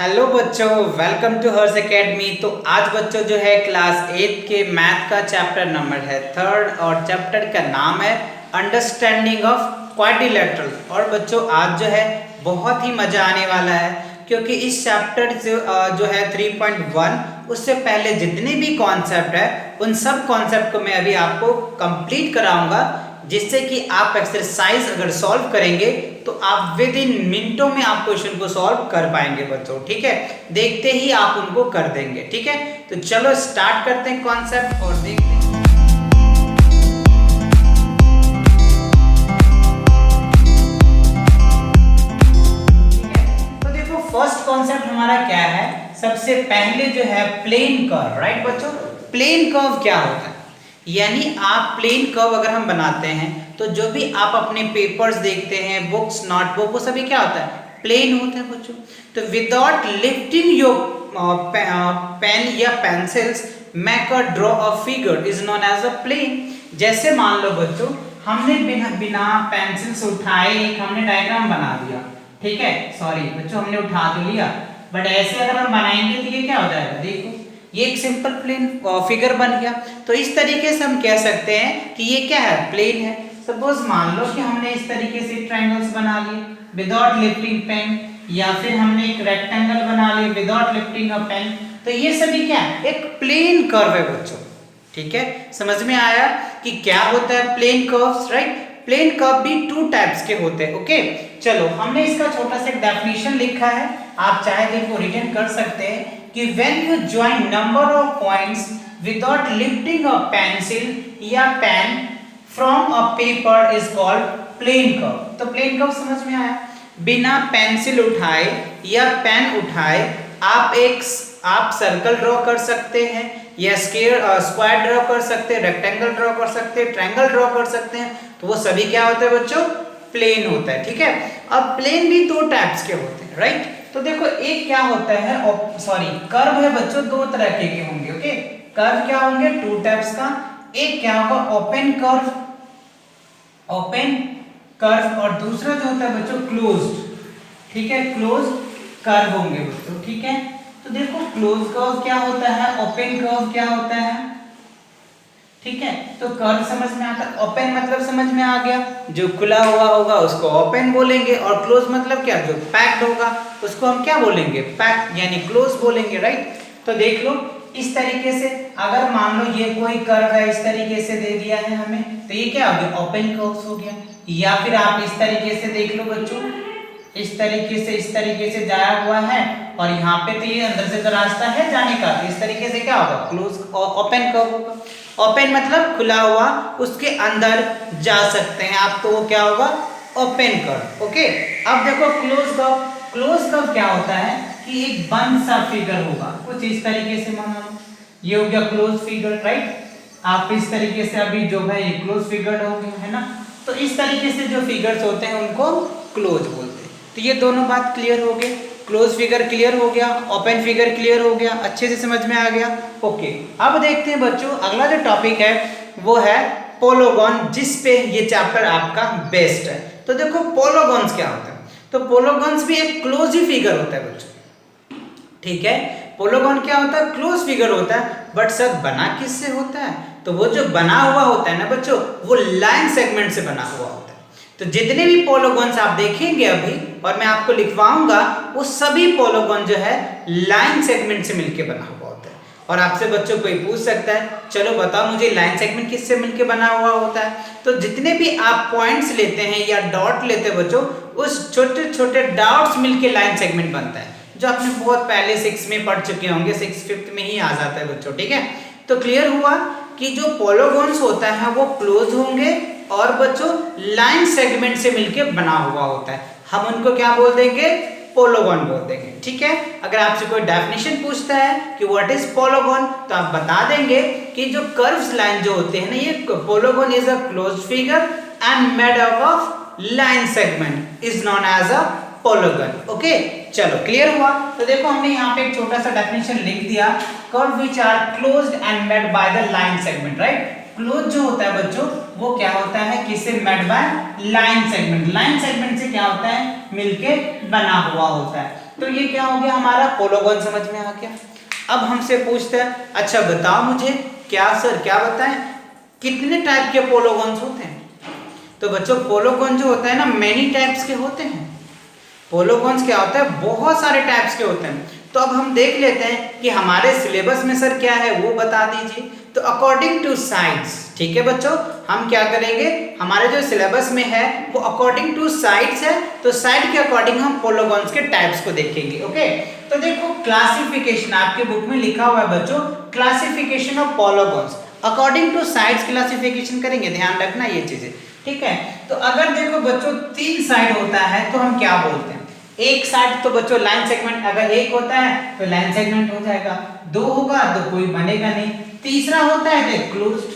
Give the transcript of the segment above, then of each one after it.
Hello बच्चों, welcome to Harsh academy. तो आज बच्चों जो है क्लास 8 के मैथ का चैप्टर नंबर है 3rd और चैप्टर का नाम है अंडरस्टैंडिंग ऑफ क्वाड्रिलेटरल। और बच्चों आज जो है बहुत ही मज़ा आने वाला है क्योंकि इस चैप्टर जो है 3.1 उससे पहले जितने भी कॉन्सेप्ट है उन सब कॉन्सेप्ट को मैं अभी आपको कंप्लीट कराऊंगा, जिससे कि आप एक्सरसाइज अगर सॉल्व करेंगे तो आप विद इन मिनटों में आप क्वेश्चन को सॉल्व कर पाएंगे बच्चों। ठीक है, देखते ही आप उनको कर देंगे। ठीक है, तो चलो स्टार्ट करते हैं कॉन्सेप्ट और देखते हैं। ठीक है, तो देखो फर्स्ट कॉन्सेप्ट हमारा क्या है। सबसे पहले जो है प्लेन कर्व, राइट बच्चों। प्लेन कर्व क्या होता है, यानी आप प्लेन कर्व अगर हम बनाते हैं तो जो भी आप अपने पेपर्स देखते हैं, बुक्स, नोटबुक, वो सभी क्या होता है, प्लेन होता है बच्चों। तो विदाउट लिफ्टिंग योर पेन या पेंसिल्स मेक और draw a figure is known as a plane. जैसे मान लो बच्चों हमने बिना पेंसिल्स उठाए एक हमने डायग्राम बना दिया। ठीक है, सॉरी बच्चों हमने उठा तो लिया, बट ऐसे अगर हम बनाएंगे तो ये क्या हो जाएगा, देखो ये एक सिंपल प्लेन फिगर बन गया। तो इस तरीके से हम कह सकते हैं कि ये क्या है, प्लेन है। सपोज मान लो कि हमने इस तरीके से ट्रायंगल्स बना लिए विदाउट लिफ्टिंग पेन, या फिर हमने एक रेक्टेंगल बना लिया विदाउट लिफ्टिंग अ पेन। तो ये सभी क्या है, एक प्लेन कर्व है बच्चों। ठीक है, समझ में आया कि क्या होता है plane curves, right. Plane curve भी 2 टाइप्स के होते हैं। ओके, चलो हमने इसका छोटा सा डेफिनेशन लिखा है, आप चाहे तो इसको रिटन कर सकते हैं कि when you join number of points without lifting a pencil या pen from a paper is called plane curve। तो प्लेन कर्व समझ में आया। बिना पेंसिल उठाए या पेन उठाए आप सर्कल ड्रॉ कर सकते हैं, या स्क्वायर ड्रॉ कर सकते हैं, रेक्टेंगल ड्रॉ कर सकते हैं, ट्रायंगल ड्रॉ कर सकते हैं। तो वो सभी क्या होता है बच्चों, प्लेन होता है। ठीक है, अब प्लेन भी 2 टाइप्स के होते हैं, राइट। तो देखो एक क्या होता है, कर्व है बच्चों 2 तरह के होंगे। ओके, कर्व क्या होंगे 2 टाइप्स का। एक क्या होगा ओपन कर्व और दूसरा जो होता है बच्चों क्लोज्ड। ठीक है, क्लोज कर्व होंगे बच्चों। ठीक है, तो देखो क्लोज कर्व क्या होता है, ओपन कर्व क्या होता है। ठीक है, तो कर्व समझ में आता है, ओपन मतलब समझ में आ गया, जो खुला हुआ होगा उसको ओपन बोलेंगे, और क्लोज मतलब क्या, जो पैक्ड होगा उसको हम क्या बोलेंगे, पैक्ड यानी क्लोज बोलेंगे, राइट। तो देख लो इस तरीके से, अगर मान लो ये कोई कर्व है इस तरीके से दे दिया है हमें, तो ये क्या हो गया, ओपन कर्व हो गया। या फिर आप इस तरीके से देख लो बच्चों, इस तरीके से जाया हुआ है, और यहाँ पे तो ये अंदर से तो रास्ता है जाने का, तो इस तरीके से क्या होगा, क्लोज ओपन कर्व होगा। ओपन मतलब खुला हुआ, उसके अंदर जा सकते हैं आप, तो वो क्या होगा, ओपन कर्व। ओके, अब देखो क्लोज कर्व क्या होता है कि एक बंद सा फिगर होगा कुछ इस तरीके से, मानो ये हो गया क्लोज फिगर, राइट। आप इस तरीके से अभी जो है ये क्लोज फिगर हो गया है ना। तो इस तरीके से जो फिगर्स होते हैं उनको क्लोज बोलते हैं। तो ये दोनों बात क्लियर हो गए, क्लोज फिगर क्लियर हो गया, ओपन फिगर क्लियर हो गया, अच्छे से समझ में आ गया। ओके, अब देखते हैं बच्चों अगला जो टॉपिक है वो है पोलोगॉन, जिस पे ये चैप्टर आपका बेस्ट है। तो देखो पोलोगॉन्स क्या होता है, तो पोलोगॉन्स भी एक क्लोज ही फिगर होता है बच्चों। ठीक है, पोलोगॉन क्या होता है, क्लोज फिगर होता है, बट सर बना किससे होता है, तो वो जो बना हुआ होता है ना बच्चों, वो लाइन सेगमेंट से बना हुआ होता है। तो जितने भी पोलोगॉन्स आप देखेंगे अभी और मैं आपको लिखवाऊंगा, वो सभी पोलोगॉन जो है लाइन सेगमेंट से मिलके बना हुआ होता है। और आपसे बच्चों कोई पूछ सकता है, चलो बताओ मुझे लाइन सेगमेंट किससे मिलके बना हुआ होता है। तो जितने भी आप पॉइंट्स लेते हैं या डॉट लेते हैं बच्चों, उस छोटे छोटे डॉट्स मिलके लाइन सेगमेंट बनता है, जो आपने बहुत पहले 6 में पढ़ चुके होंगे, 6th 5th में ही आ जाता है बच्चों। ठीक है, तो क्लियर हुआ कि जो पोलोगॉन्स होता है वो क्लोज होंगे और बच्चों लाइन सेगमेंट से मिलके बना हुआ होता है, हम उनको क्या बोल देंगे, पोलोगॉन बोल देंगे। ठीक है, अगर आपसे कोई डेफिनेशन पूछता है कि व्हाट इज पोलोगॉन, तो आप बता देंगे कि जो कर्व्स लाइन जो होते हैं ना, ये polygon is a close figure and made up of line segment is known as a polygon. Okay, चलो क्लियर हुआ। तो देखो हमने यहाँ पे एक छोटा सा डेफिनेशन लिख दिया, curve which are closed and made by the line segment, right. Close जो होता है बच्चों वो क्या होता है, किससे made by line segment. Line segment से क्या होता है, मिलके बना हुआ होता है। तो ये क्या हो गया हमारा पोलोगॉन समझ में आ गया। अब हमसे पूछते हैं अच्छा बताओ मुझे क्या सर क्या बताएं कितने टाइप के पोलोगॉन्स होते हैं। तो बच्चों पोलोगॉन जो होता है ना मेनी टाइप्स के होते हैं। पोलोगॉन्स क्या होता है बहुत सारे टाइप्स के होते हैं। तो अब हम देख लेते हैं कि हमारे सिलेबस में सर क्या है वो बता दीजिए। तो अकॉर्डिंग टू साइड्स, ठीक है बच्चों, हम क्या करेंगे हमारे जो सिलेबस में है वो अकॉर्डिंग टू साइड्स है। तो साइड के अकॉर्डिंग हम पोलोगॉन्स के टाइप्स को देखेंगे। ओके, तो देखो क्लासिफिकेशन आपके बुक में लिखा हुआ है बच्चों, classification of polygons according to sides classification करेंगे, ध्यान रखना ये चीजें, ठीक है। तो अगर देखो बच्चों 3 साइड होता है तो हम क्या बोलते हैं, एक साइड तो बच्चों लाइन सेगमेंट, अगर एक होता है तो लाइन सेगमेंट हो जाएगा, 2 होगा तो कोई बनेगा नहीं, तीसरा होता है तो क्लोज्ड,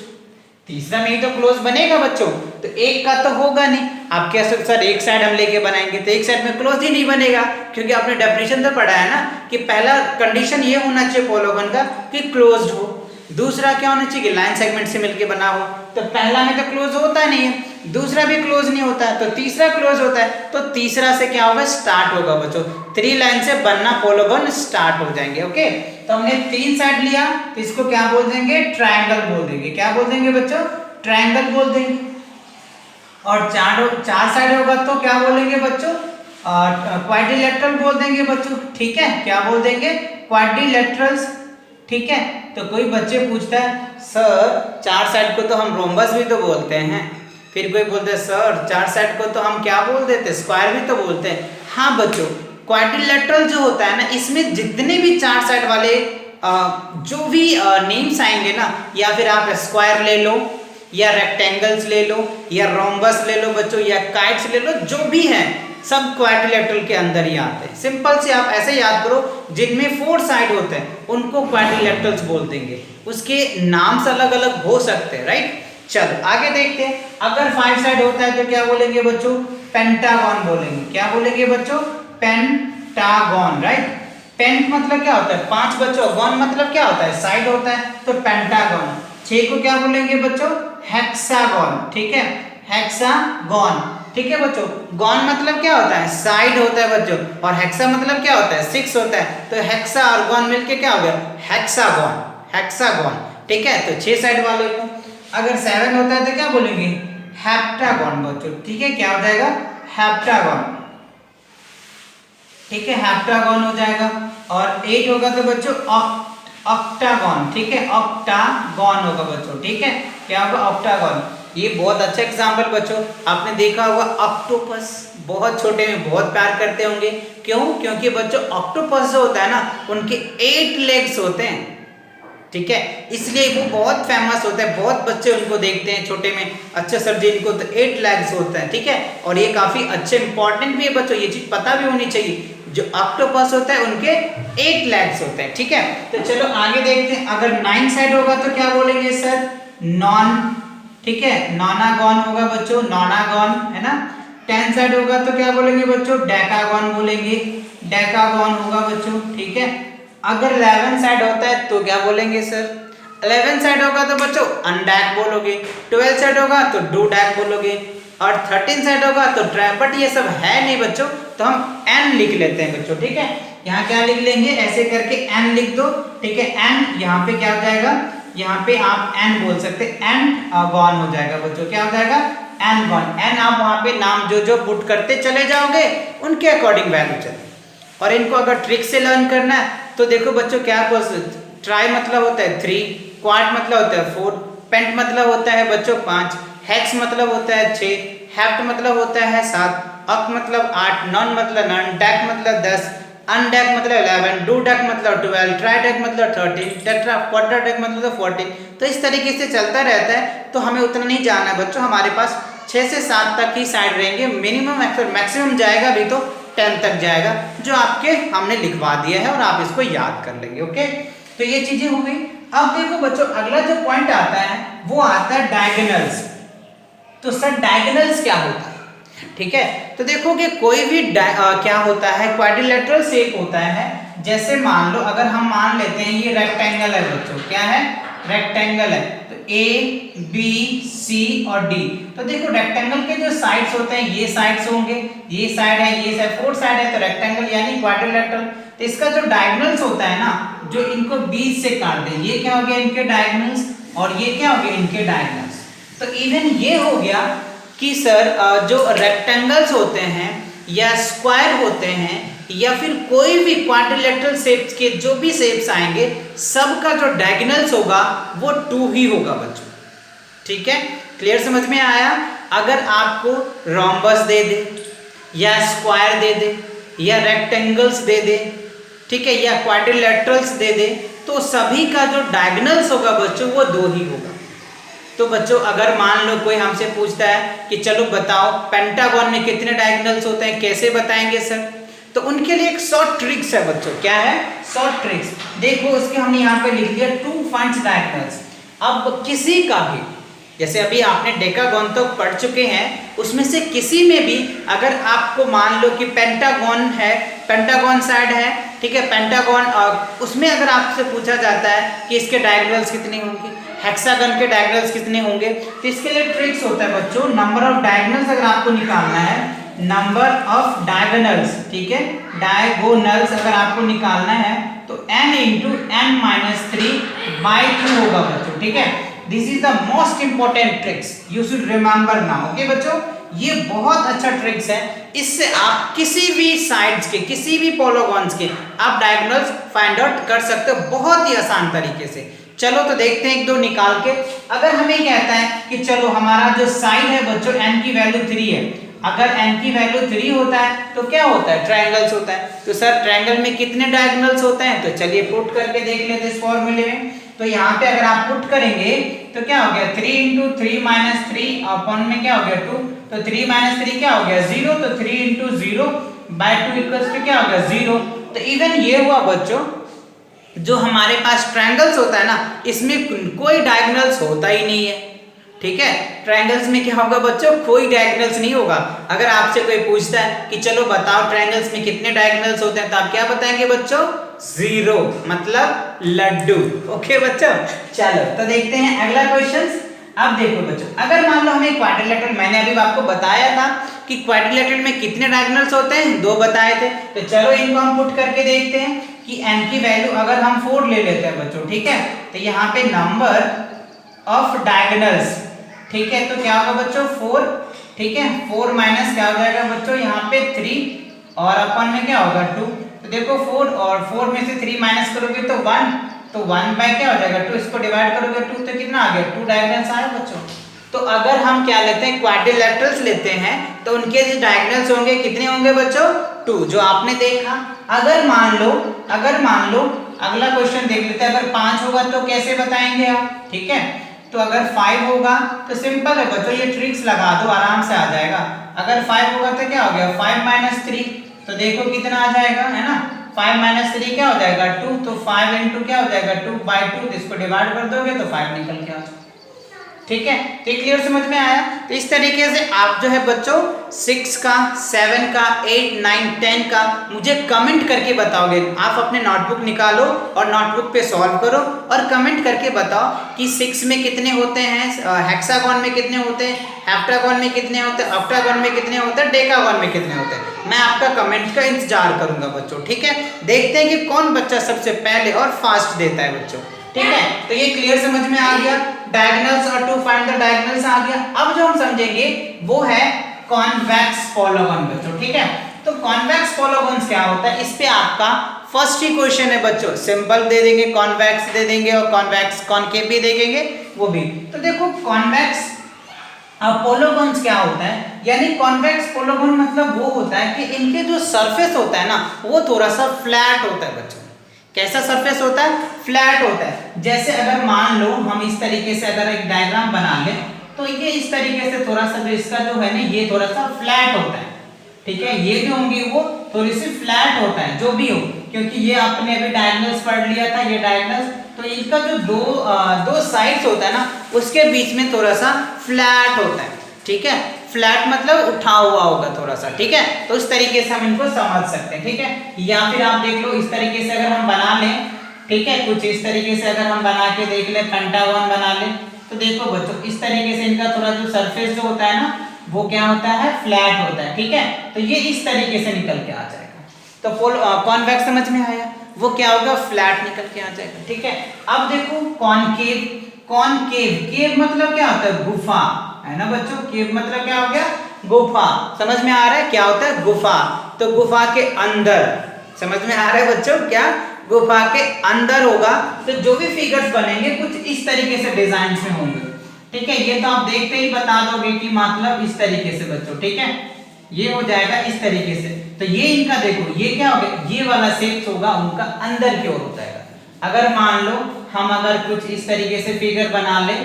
तीसरा नहीं तो क्लोज बनेगा बच्चों। तो एक का तो होगा नहीं, आप कह सकते सर एक साइड हम लेके बनाएंगे तो एक साइड में क्लोज ही नहीं बनेगा, क्योंकि आपने डेफिनेशन तो पढ़ा है ना कि पहला कंडीशन ये होना चाहिए पोलोगॉन का कि क्लोज्ड हो, दूसरा क्या होना चाहिए कि लाइन सेगमेंट से मिलके बना हो। तो पहला में तो क्लोज होता नहीं है, दूसरा भी क्लोज नहीं होता है, तो तीसरा क्लोज होता है, तो तीसरा से क्या होगा स्टार्ट होगा बच्चों, 3 लाइन से बनना पोलोगॉन स्टार्ट हो जाएंगे। ओके, तो हमने 3 साइड लिया तो इसको क्या बोल देंगे ट्रायंगल बोल देंगे, क्या बोल देंगे बच्चों ट्रायंगल बोल देंगे। और 4 साइड होगा तो क्या बोलेंगे बच्चों क्वाड्रिलेटरल बोल देंगे बच्चों, ठीक है, क्या बोल देंगे क्वाड्रिलेटरल्स, ठीक है। तो कोई बच्चे पूछता है सर 4 साइड को तो हम रोम्बस भी तो बोलते हैं, फिर कोई बोलते हैं सर 4 साइड को तो हम क्या बोल देते हैं स्क्वायर भी तो बोलते हैं। हाँ बच्चों क्वाड्रिलेटरल जो होता है ना इसमें जितने भी 4 साइड वाले जो भी नेम्स आएंगे ना, या फिर आप स्क्वायर ले लो या रेक्टेंगल्स ले लो या रोम्बस ले लो बच्चों या काइट्स ले लो, जो भी हैं सब क्वाड्रिलेटरल के अंदर ही आते हैं। सिंपल से आप ऐसे याद करो जिनमें 4 साइड होते हैं उनको क्वाड्रिलेटरल्स बोल देंगे, उसके नाम से अलग अलग हो सकते हैं, राइट। चलो आगे देखते हैं, अगर 5 साइड होता है तो क्या बोलेंगे बच्चों पेंटागन बोलेंगे, क्या बोलेंगे बच्चों पेंटागन, राइट। पेंट मतलब क्या होता है 5 बच्चों, गॉन मतलब क्या होता है साइड होता है, तो पेंटागन। 6 को क्या बोलेंगे बच्चों हेक्सागन, ठीक है, हेक्सागन, ठीक है बच्चों। गॉन मतलब क्या होता है साइड होता है बच्चों, और हेक्सा मतलब क्या होता है 6 होता है, तो हेक्सा और गॉन मिलके क्या हो गया हेक्सागन, हेक्सागन, ठीक है। तो 6 साइड वाले को अगर 7 होता है तो क्या बोलेंगे हेप्टागन बच्चों, ठीक है, क्या हो जाएगा हेप्टागन, ठीक है, हेप्टागन हो जाएगा। और 8 होगा तो बच्चों ऑक्टागन, ठीक है, ऑक्टागन होगा बच्चों, ठीक है, क्या होगा ऑक्टागन। ये बहुत अच्छा एग्जाम्पल बच्चों, आपने देखा होगा ऑक्टोपस, बहुत छोटे में बहुत प्यार करते होंगे, क्यों, क्योंकि बच्चों ऑक्टोपस जो होता है ना उनके 8 लेग्स होते हैं, ठीक है, इसलिए वो बहुत फेमस होता है, बहुत बच्चे उनको देखते हैं छोटे में, अच्छा सर जी इनको तो 8 लेग्स होता है, ठीक है। और ये काफी अच्छे इंपॉर्टेंट भी है बच्चों, ये चीज पता भी होनी चाहिए, जो ऑक्टोपस होता है उनके 8 लेग्स होते हैं, ठीक है। तो चलो आगे देखते हैं, अगर 9 साइड होगा तो क्या बोलेंगे सर नॉन, ठीक है, नॉनागॉन होगा बच्चों, नॉनागॉन है ना। 10 साइड होगा तो क्या बोलेंगे बच्चों डेकागॉन बोलेंगे, डेकागॉन होगा बच्चों, ठीक है। अगर 11 साइड होता है तो क्या बोलेंगे सर 11 साइड होगा तो बच्चों अनडैक बोलोगे, 12 साइड होगा तो डूडैक बोलोगे, और 13 साइड होगा तो ट्राई, बट ये सब है नहीं बच्चों, तो हम एन लिख लेते हैं बच्चों, ठीक है। यहाँ क्या लिख लेंगे ऐसे करके एन लिख दो, ठीक है, एन यहाँ पे क्या हो जाएगा, यहाँ पे आप एन बोल सकते हैं, एन गॉन हो जाएगा बच्चों, क्या हो जाएगा एन गॉन। एन आप वहाँ पे नाम जो जो पुट करते चले जाओगे उनके अकॉर्डिंग वैल्यू चले। और इनको अगर ट्रिक से लर्न करना है तो देखो बच्चों क्या ट्राई मतलब होता है 3, क्वाड मतलब होता है 4, पेंट मतलब होता है बच्चों 5, हेक्स मतलब होता है 6, हेप्ट मतलब होता है 7, अक मतलब 8, नॉन मतलब 9, डैक मतलब 10, अनडैक मतलब 11, डूडैक मतलब 12, ट्राइडैक मतलब 13, टेट्रा क्वाड्राडैक मतलब 14। तो इस तरीके से चलता रहता है, तो हमें उतना नहीं जाना है बच्चों, हमारे पास 6 से 7 तक ही साइड रहेंगे, मिनिमम मैक्सिमम जाएगा भी तो 10 तक जाएगा, जो आपके हमने लिखवा दिया है और आप इसको याद कर लेंगे। ओके, तो ये चीजें हो गई। अब देखो बच्चों अगला जो पॉइंट आता है वो आता है डायगोनल्स। तो सर डायगोनल्स क्या होता है, ठीक है। तो देखो कि कोई भी क्या होता है क्वाड्रिलेटरल शेप होता है, जैसे मान लो अगर हम मान लेते हैं ये रेक्टेंगल है बच्चों, क्या है रेक्टेंगल है, तो ए बी सी और डी। तो देखो रेक्टेंगल के जो साइड्स होते हैं ये साइड्स होंगे, ये साइड है, ये साइड, फोर्थ साइड है तो रेक्टेंगल यानी क्वाड्रिलेटरल। तो इसका जो डायगोनल्स होता है ना, जो इनको बीच से काट दे, ये क्या हो गया इनके डायगोनल्स और ये क्या हो गया इनके डायगोनल्स। तो इवन ये हो गया कि सर जो रेक्टेंगल्स होते हैं या स्क्वायर होते हैं या फिर कोई भी क्वाड्रिलेटरल शेप्स के जो भी शेप्स आएंगे सबका जो डायगोनल्स होगा वो 2 ही होगा बच्चों। ठीक है, क्लियर समझ में आया। अगर आपको रोम्बस दे दे या स्क्वायर दे दे या रेक्टेंगल्स दे दे, ठीक है, या क्वाड्रिलेटरल्स दे दे, तो सभी का जो डायगोनल्स होगा बच्चों वो 2 ही होगा। तो बच्चों अगर मान लो कोई हमसे पूछता है कि चलो बताओ पेंटागन में कितने डायगोनल्स होते हैं, कैसे बताएंगे सर, तो उनके लिए एक शॉर्ट ट्रिक्स है बच्चों। क्या है शॉर्ट ट्रिक्स? देखो उसके हमने यहाँ पे लिख दिया 2 फाइंड डायगोनल्स। अब किसी का भी, जैसे अभी आपने डेकागन तो पढ़ चुके हैं, उसमें से किसी में भी अगर आपको मान लो कि पेंटागन है, पेंटागन साइड है, ठीक है, पेंटागन, उसमें अगर आपसे पूछा जाता है कि इसके डायगोनल्स कितने होंगे, हेक्सागन के डायगोनल्स कितने होंगे, तो इसके लिए ट्रिक्स होता है बच्चों। नंबर ऑफ डायगोनल्स अगर आपको निकालना है, नंबर ऑफ डायगोनल्स, ठीक है, डायगोनल्स अगर आपको निकालना है तो n इंटू n माइनस 3/2 होगा बच्चों। ठीक है, this is the most important tricks, you should remember now. Okay बच्चों, ये बहुत अच्छा ट्रिक्स है, इससे आप किसी भी साइड्स के, किसी भी पॉलीगॉन्स के आप डायगोनल्स फाइंड आउट कर सकते हो बहुत ही आसान तरीके से। चलो तो देखते हैं 1-2 निकाल के। अगर हमें कहता है कि चलो हमारा जो साइड है बच्चों n की वैल्यू 3 है, अगर n की वैल्यू 3 होता है तो क्या होता है ट्रायंगल्स होता है। तो सर ट्रायंगल में कितने डायगोनल्स होते हैं, तो चलिए पुट करके देख लेते इस फॉर्मूले में। तो यहाँ पे अगर आप पुट करेंगे तो क्या हो गया 3 इंटू 3 माइनस 3 अपॉन में क्या हो गया 2, तो 3 माइनस 3 क्या हो गया 0, तो 3 इंटू 0/2 इक्वल्स टू क्या हो गया 0। तो इवन ये हुआ बच्चों, जो हमारे पास ट्रायंगल्स होता है ना, इसमें कोई डायगोनल्स होता ही नहीं है। ठीक है, ट्रायंगल्स में क्या होगा बच्चों, कोई डायगोनल्स नहीं होगा। अगर आपसे कोई पूछता है कि चलो बताओ ट्रायंगल्स में कितने डायगोनल्स होते हैं, तो आप क्या बताएंगे बच्चों 0, मतलब लड्डू। ओके बच्चों, चलो तो देखते हैं अगला क्वेश्चन। अब देखो बच्चों, अगर मान लो हमें क्वाड्रिलेटरल, मैंने अभी आपको बताया था कि क्वाड्रिलेटरल में कितने डायगोनल्स होते हैं, 2 बताए थे। तो चलो इनको हम पुट करके देखते हैं कि n की वैल्यू अगर हम 4 ले लेते हैं बच्चों, ठीक है, तो यहाँ पे नंबर ऑफ डायगोनल्स, ठीक है, तो क्या होगा बच्चों 4, ठीक है, 4 माइनस क्या हो जाएगा बच्चों यहाँ पे 3 और अपन में क्या होगा 2। तो देखो 4 और 4 में से 3 माइनस करोगे तो 1, तो 1 बाय क्या हो जाएगा 2, इसको डिवाइड करोगे 2 तो कितना आ गया 2 डायगोनल्स आए बच्चों। तो अगर हम क्या लेते हैं क्वाड्रिलेटरल्स लेते हैं तो उनके जो डायगोनल्स होंगे कितने होंगे बच्चों 2, जो आपने देखा। अगर मान लो अगला क्वेश्चन देख लेते हैं, अगर 5 होगा तो कैसे बताएंगे आप, ठीक है, तो अगर 5 होगा तो सिंपल है बच्चों, ये ट्रिक्स लगा दो आराम से आ जाएगा। अगर 5 होगा तो क्या हो गया 5 माइनस 3, तो देखो कितना आ जाएगा, है ना, 5 माइनस 3 क्या हो जाएगा 2, तो 5 इंटू क्या हो जाएगा 2/2, इसको डिवाइड कर दोगे तो 5 निकल के आ जाएगा। ठीक है, तो क्लियर समझ में आया। तो इस तरीके से आप जो है बच्चों 6 का, 7 का, 8, 9, 10 का मुझे कमेंट करके बताओगे। आप अपने नोटबुक निकालो और नोटबुक पे सॉल्व करो और कमेंट करके बताओ कि 6 में कितने होते हैं, हेक्सागन में कितने होते हैं, हेप्टागन में कितने होते हैं, ऑक्टागन में कितने होते हैं, डेकागन में कितने होते हैं। मैं आपका कमेंट का इंतजार करूंगा बच्चों। ठीक है, देखते हैं कि कौन बच्चा सबसे पहले और फास्ट देता है बच्चों। ठीक है, तो ये क्लियर समझ में आ गया, डायगोनल्स और टू फाइंड द डायगोनल्स आ गया। अब जो हम समझेंगे वो है कॉन्वेक्स पॉलीगॉन बच्चों। ठीक है, तो कॉन्वेक्स पॉलीगॉन्स क्या होता है, इस पे आपका फर्स्ट ही क्वेश्चन है बच्चों, सिंपल दे देंगे, कॉन्वेक्स दे देंगे और कॉन्वेक्स कॉनकेव भी दे देंगे वो भी। तो देखो कॉन्वेक्स पॉलीगॉन्स क्या होता है, यानी कॉन्वेक्स पॉलीगॉन मतलब वो होता है कि इनके जो सरफेस होता है ना वो थोड़ा सा फ्लैट होता है बच्चों। कैसा सरफेस होता है, फ्लैट होता है। जैसे अगर मान लो हम इस तरीके से अगर एक डायग्राम बना लें तो ये इस तरीके से थोड़ा सा जो इसका जो है ना ये थोड़ा सा फ्लैट होता है। ठीक है, ये जो होंगी वो थोड़ी सी फ्लैट होता है, जो भी हो, क्योंकि ये आपने अभी डायगोनल्स पढ़ लिया था, ये डायगोनल्स, तो इनका जो दो साइड्स होता है ना उसके बीच में थोड़ा सा फ्लैट होता है। ठीक है, फ्लैट मतलब उठा हुआ होगा थोड़ा सा। ठीक है, तो इस तरीके से हम इनको समझ सकते हैं। ठीक है, या फिर आप देख लो इस तरीके से अगर हम बना लें, ठीक है, कुछ इस तरीके से अगर हम बना के देख लें, पेंटागन बना लें, तो तो देखो बच्चों इस तरीके से इनका थोड़ा जो सरफेस जो होता है ना वो क्या होता है, फ्लैट होता है, ठीक है। तो ये इस तरीके से निकल के आ जाएगा। तो कॉन्वेक्स समझ में आया, वो क्या होगा, फ्लैट निकल के आ जाएगा, ठीक है। अब देखो कॉनकेव, कॉनकेव, केव मतलब क्या होता है, गुफा, है ना बच्चों। केव मतलब क्या हो गया, गुफा। समझ में आ रहा है क्या होता है, गुफा। तो गुफा के अंदर, समझ में आ रहा है बच्चों, क्या गुफा के अंदर होगा। तो जो भी फिगर्स बनेंगे कुछ इस तरीके से डिजाइन में होंगे, ठीक है। ये तो आप देखते ही बता दोगे कि मतलब इस तरीके से बच्चों, ठीक है। ये हो जाएगा इस तरीके से। तो ये इनका देखो ये क्या हो गया, ये वाला शेप होगा उनका अंदर की ओर हो जाएगा। अगर मान लो हम अगर कुछ इस तरीके से फिगर बना ले,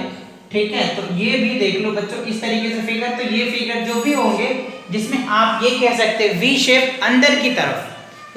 ठीक है, तो ये भी देख लो बच्चों इस तरीके से फिगर। तो ये फिगर जो भी होंगे जिसमें आप ये कह सकते हैं वी शेप अंदर की तरफ,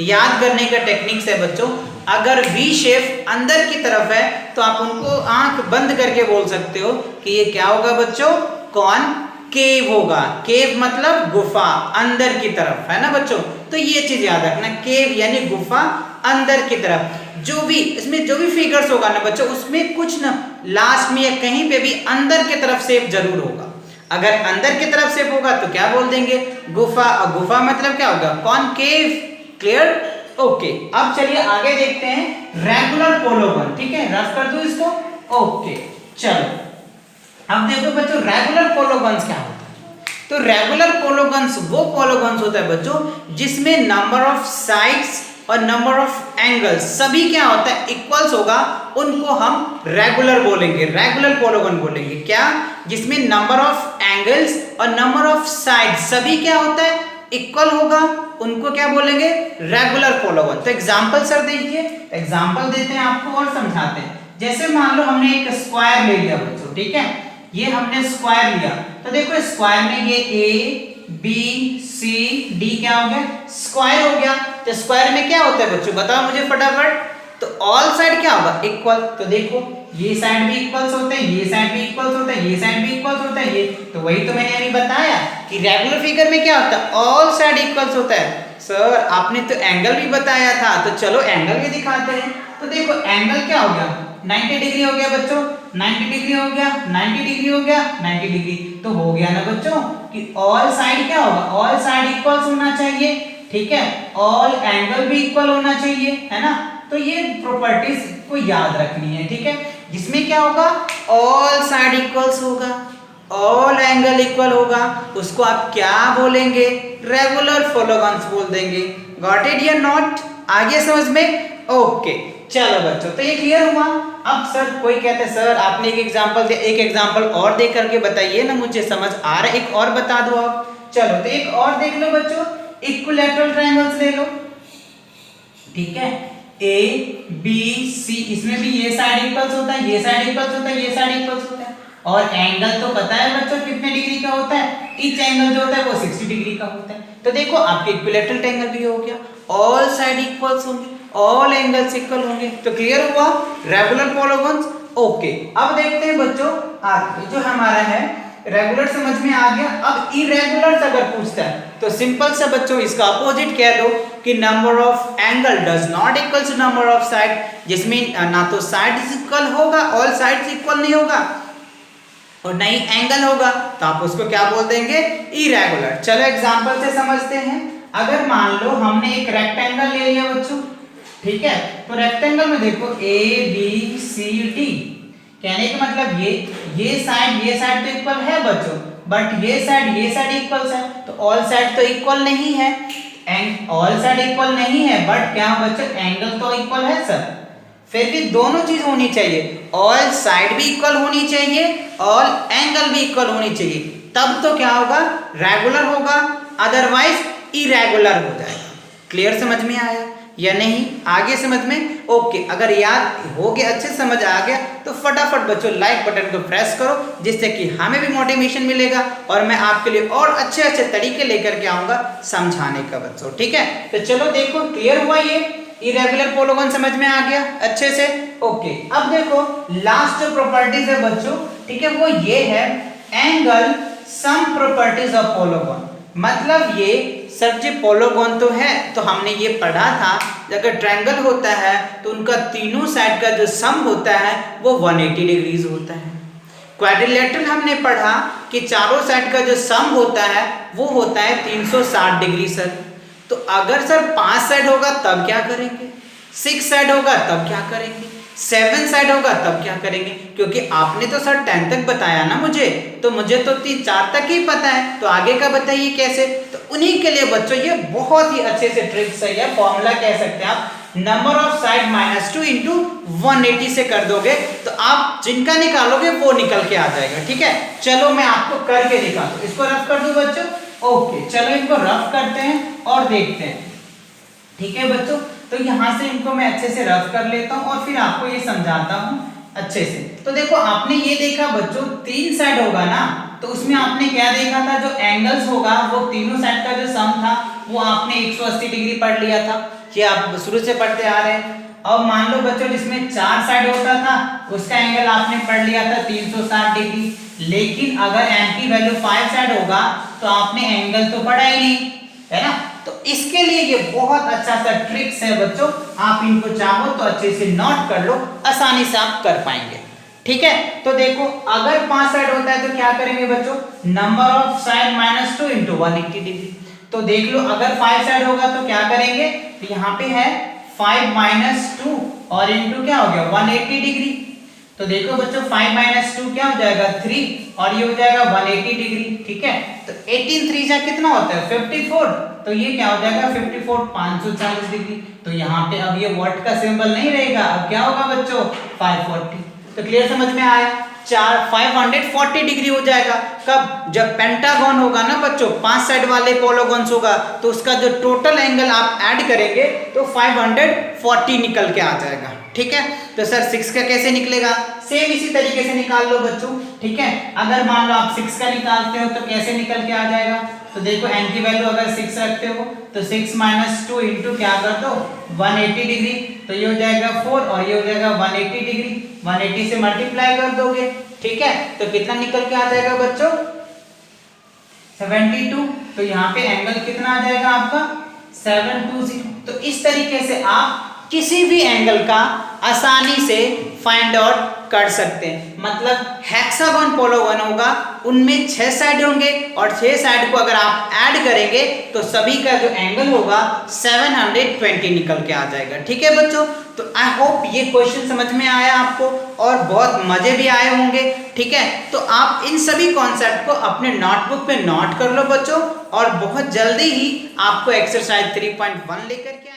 याद करने का टेक्निक्स है बच्चों। अगर वी शेप अंदर की तरफ है तो आप उनको आंख बंद करके बोल सकते हो कि ये क्या होगा बच्चों, कॉनकेव होगा। केव मतलब गुफा, अंदर की तरफ, है ना बच्चों। तो ये चीज याद रखना, केव यानी गुफा अंदर की तरफ। जो भी इसमें जो भी फिगर्स होगा ना बच्चों, उसमें कुछ ना लास्ट में या कहीं पे भी अंदर की तरफ शेप जरूर होगा। अगर अंदर की तरफ शेप होगा तो क्या बोल देंगे, गुफा। और गुफा मतलब क्या होगा, कॉनकेव। Clear, okay. अब चलिए आगे देखते हैं रेगुलर पोलोगन, ठीक है। रफ कर दूं इसको, ओके चलो। अब देखो बच्चों रेगुलर पोलोगन्स क्या होता है। तो रेगुलर पोलोगन्स वो पोलोगन्स होता है बच्चों जिसमें नंबर ऑफ साइड्स और नंबर ऑफ एंगल्स सभी क्या होता है, इक्वल्स होगा। उनको हम रेगुलर बोलेंगे, रेगुलर पोलोगन बोलेंगे। क्या, जिसमें नंबर ऑफ एंगल्स और नंबर ऑफ साइड्स सभी क्या होता है, इक्वल होगा, उनको क्या बोलेंगे, रेगुलर पोलोगन। तो एग्जांपल सर देखिए, एग्जांपल देते हैं आपको और समझाते हैं। जैसे मान लो हमने एक स्क्वायर ले लिया बच्चों, ठीक है, ये हमने स्क्वायर लिया। तो देखो स्क्वायर में ये ए बी सी डी क्या हो गया, स्क्वायर हो गया। तो स्क्वायर में क्या होता है बच्चों, बताओ मुझे फटाफट। तो ऑल साइड क्या होगा, इक्वल। तो देखो ये साइड भी इक्वल्स होते हैं, ये साइड भी इक्वल्स होते हैं, ये साइड भी इक्वल्स होता है। ये तो वही तो मैंने अभी बताया कि रेगुलर फिगर में क्या होता है, ऑल साइड इक्वल्स होता है। सर आपने तो एंगल भी बताया था, तो चलो एंगल भी दिखाते हैं। तो देखो एंगल क्या हो गया, 90 डिग्री हो गया बच्चों, 90 डिग्री हो गया, 90 डिग्री हो गया, 90 डिग्री। तो हो गया ना बच्चों कि ऑल साइड क्या होगा, ऑल साइड इक्वल्स होना चाहिए, ठीक है। ऑल एंगल भी इक्वल होना चाहिए, है ना। तो ये प्रॉपर्टीज को याद रखनी है, ठीक है। जिसमें क्या होगा, ऑल साइड इक्वल्स होगा, ऑल एंगल इक्वल होगा, उसको आप क्या बोलेंगे, रेगुलर पोलोगन्स बोल देंगे। गॉट इट या नॉट, आगे समझ में, ओके चलो बच्चों। तो ये क्लियर हुआ। अब सर कोई कहते हैं सर आपने एक एग्जांपल दिया, एक एग्जांपल और दे करके बताइए ना, मुझे समझ आ रहा है, एक और बता दो आप। चलो तो एक और देख लो बच्चों, इक्विलैटरल ट्रायंगल्स ले लो, ठीक है। ए बी सी, इसमें भी ये साइड इक्वल्स होता है, ये साइड इक्वल्स होता है, ये साइड इक्वल्स होता है। और एंगल तो पता है बच्चों कितने डिग्री का होता है, ईच एंगल जो होता है वो 60 डिग्री का होता है। तो देखो आपके इक्विलैटरल ट्रायंगल भी हो गया, ऑल साइड इक्वल्स होंगे, ऑल एंगल्स इक्वल होंगे। तो क्लियर हुआ रेगुलर पोलोगन्स, ओके। अब देखते हैं बच्चों आगे जो हमारा है, रेगुलर समझ में आ गया। अब इरेगुलर अगर पूछता है तो सिंपल सा बच्चों इसका अपोजिट कह दो कि number of angle does not equal to number of side, जिसमें ना तो साइड इक्वल होगा, ऑल साइड्स इक्वल नहीं होगा, और नहीं एंगल होगा, तो आप उसको क्या बोल देंगे, इरेगुलर। चलो एग्जांपल से समझते हैं। अगर मान लो हमने एक रेक्टेंगल ले लिया बच्चों, ठीक है। तो रेक्टेंगल में देखो ए बी सी डी, कहने का मतलब ये साइड तो इक्वल है बच्चों, बट ये साइड इक्वल है। तो ऑल साइड तो इक्वल नहीं है, एंड ऑल साइड इक्वल नहीं है, बट क्या बच्चों एंगल तो इक्वल है सर। फिर भी दोनों चीज होनी चाहिए, ऑल साइड भी इक्वल होनी चाहिए, ऑल एंगल भी इक्वल होनी चाहिए, तब तो क्या होगा, रेगुलर होगा, अदरवाइज इरेगुलर हो जाएगा। क्लियर समझ में आया या नहीं, आगे समझ में, ओके। अगर याद हो गया, अच्छे समझ आ गया, तो फटाफट बच्चों लाइक बटन को प्रेस करो, जिससे कि हमें भी मोटिवेशन मिलेगा और मैं आपके लिए और अच्छे अच्छे तरीके लेकर के आऊंगा समझाने का बच्चों, ठीक है। तो चलो देखो क्लियर हुआ, ये इरेगुलर पोलोगन समझ में आ गया अच्छे से, ओके। अब देखो लास्ट जो प्रॉपर्टीज है बच्चों, ठीक है, वो ये है एंगल सम प्रॉपर्टीज ऑफ पोलोगन। मतलब ये सर जी पोलोगन तो है, तो हमने ये पढ़ा था अगर ट्रायंगल होता है तो उनका तीनों साइड का जो सम होता है वो 180 डिग्रीज होता है। क्वाड्रिलेटरल हमने पढ़ा कि चारों साइड का जो सम होता है वो होता है 360 डिग्री सर। तो अगर सर 5 साइड होगा तब क्या करेंगे, 6 साइड होगा तब क्या करेंगे, 7 साइड होगा तब क्या करेंगे? क्योंकि आपने तो सर 10 तक बताया ना मुझे, तो मुझे तो 3-4 तक ही पता है, तो आगे का बताइए कैसे। तो उन्हीं के लिए बच्चों ये बहुत ही अच्छे से ट्रिक्स है, या फॉर्मूला कह सकते हैं आप, नंबर ऑफ साइड -2 इंटू 180 से कर दोगे तो आप जिनका निकालोगे वो निकल के आ जाएगा। ठीक है, चलो मैं आपको करके दिखाता हूं। इसको रफ कर दूं बच्चों? ओके, चलो इनको रफ करते हैं और देखते हैं। ठीक है बच्चों, तो यहां से इनको मैं अच्छे से रफ कर लेता हूं और फिर आपको ये समझाता हूं अच्छे से। तो देखो आपने ये देखा बच्चों 3 साइड होगा ना, तो उसमें आपने क्या देखा था, जो एंगल्स होगा वो तीनों साइड का जो सम था वो आपने 180 डिग्री पढ़ लिया था, ये आप शुरू से पढ़ते आ रहे हैं। अब मान लो बच्चों जिसमें 4 साइड होता था उसका एंगल आपने पढ़ लिया था 360 डिग्री, लेकिन अगर m की वैल्यू 5 साइड होगा तो आपने एंगल तो पढ़ा ही नहीं, है ना। तो इसके लिए ये बहुत अच्छा सा ट्रिक्स है बच्चों, आप इनको चाहो तो अच्छे से नोट कर लो, आसानी से आप कर पाएंगे। ठीक है, तो देखो अगर 5 साइड होता है तो क्या करेंगे बच्चों, number of side -2 into 180 degree. तो देख लो अगर 5 साइड होगा तो क्या करेंगे, तो यहाँ पे है 5 - 2 और इंटू क्या हो गया 180 डिग्री। तो देखो बच्चों 5 - 2 क्या हो जाएगा 3 और ये हो जाएगा 180 डिग्री। ठीक है, तो 18 3 जा कितना होता है 54, तो ये क्या हो जाएगा 54 540 डिग्री। तो यहाँ पे अब ये वॉट का सिंबल नहीं रहेगा, अब क्या होगा बच्चों 540। तो क्लियर समझ में आया, 540 डिग्री हो जाएगा। कब, जब पेंटागन होगा ना बच्चों, 5 साइड वाले पोलोगन्स होगा तो उसका जो टोटल एंगल आप ऐड करेंगे तो 540 निकल के आ जाएगा। ठीक है, तो सर 6 का कैसे निकलेगा, सेम इसी तरीके से निकाल लो बच्चों। ठीक है, अगर मान लो आप 6 का निकालते हो तो कैसे निकल के आ जाएगा, तो देखो n की वैल्यू अगर 6 रखते हो तो 6 - 2 इंटू क्या कर दो 180 डिग्री, तो ये हो जाएगा 4 और ये हो जाएगा 180 डिग्री, 180 से मल्टीप्लाई कर दोगे। ठीक है, तो कितना निकल के आ जाएगा बच्चों 72। तो यहाँ पे एंगल कितना आ जाएगा आपका 720। तो इस तरीके से आप किसी भी एंगल का आसानी से फाइंड आउट कर सकते हैं। मतलब हेक्सागन पोलोगन होगा उनमें 6 साइड होंगे और 6 साइड को अगर आप ऐड करेंगे तो सभी का जो एंगल होगा 720 निकल के आ जाएगा। ठीक है बच्चों, तो आई होप ये क्वेश्चन समझ में आया आपको और बहुत मजे भी आए होंगे। ठीक है, तो आप इन सभी कॉन्सेप्ट को अपने नोटबुक पे नोट कर लो बच्चों, और बहुत जल्दी ही आपको एक्सरसाइज 3.1 लेकर के